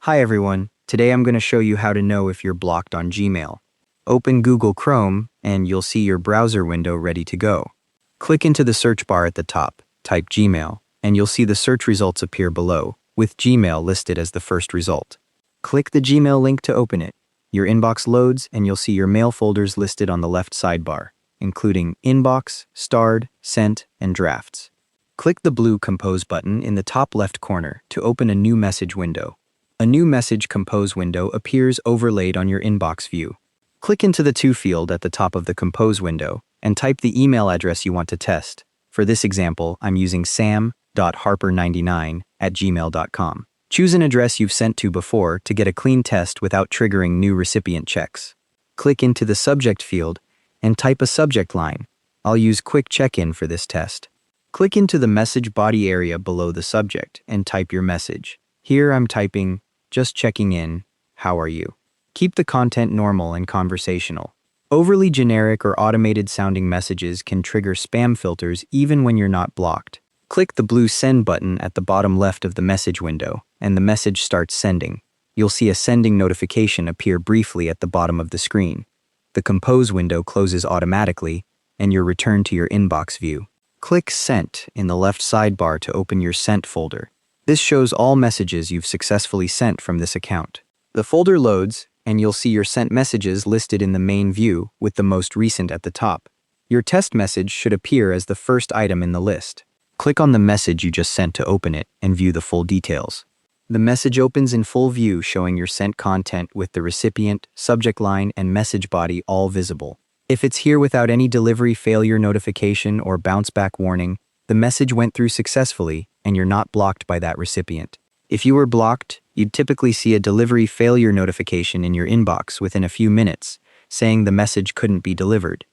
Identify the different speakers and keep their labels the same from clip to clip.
Speaker 1: Hi everyone, today I'm going to show you how to know if you're blocked on Gmail. Open Google Chrome and you'll see your browser window ready to go. Click into the search bar at the top, type Gmail, and you'll see the search results appear below, with Gmail listed as the first result. Click the Gmail link to open it. Your inbox loads and you'll see your mail folders listed on the left sidebar, including Inbox, Starred, Sent, and Drafts. Click the blue Compose button in the top left corner to open a new message window. A new message Compose window appears overlaid on your inbox view. Click into the To field at the top of the Compose window and type the email address you want to test. For this example, I'm using sam.harper99@gmail.com. Choose an address you've sent to before to get a clean test without triggering new recipient checks. Click into the Subject field and type a subject line. I'll use Quick Check-in for this test. Click into the message body area below the subject and type your message. Here I'm typing, "Just checking in, how are you?" Keep the content normal and conversational. Overly generic or automated sounding messages can trigger spam filters even when you're not blocked. Click the blue Send button at the bottom left of the message window, and the message starts sending. You'll see a sending notification appear briefly at the bottom of the screen. The Compose window closes automatically, and you're returned to your inbox view. Click Sent in the left sidebar to open your Sent folder. This shows all messages you've successfully sent from this account. The folder loads, and you'll see your sent messages listed in the main view with the most recent at the top. Your test message should appear as the first item in the list. Click on the message you just sent to open it and view the full details. The message opens in full view, showing your sent content with the recipient, subject line, and message body all visible. If it's here without any delivery failure notification or bounce back warning, the message went through successfully and you're not blocked by that recipient. If you were blocked, you'd typically see a delivery failure notification in your inbox within a few minutes, saying the message couldn't be delivered.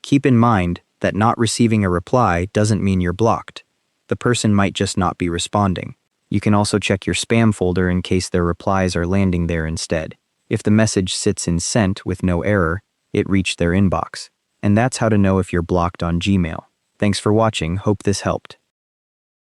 Speaker 1: Keep in mind that not receiving a reply doesn't mean you're blocked. The person might just not be responding. You can also check your spam folder in case their replies are landing there instead. If the message sits in Sent with no error, it reached their inbox. And that's how to know if you're blocked on Gmail. Thanks for watching, hope this helped.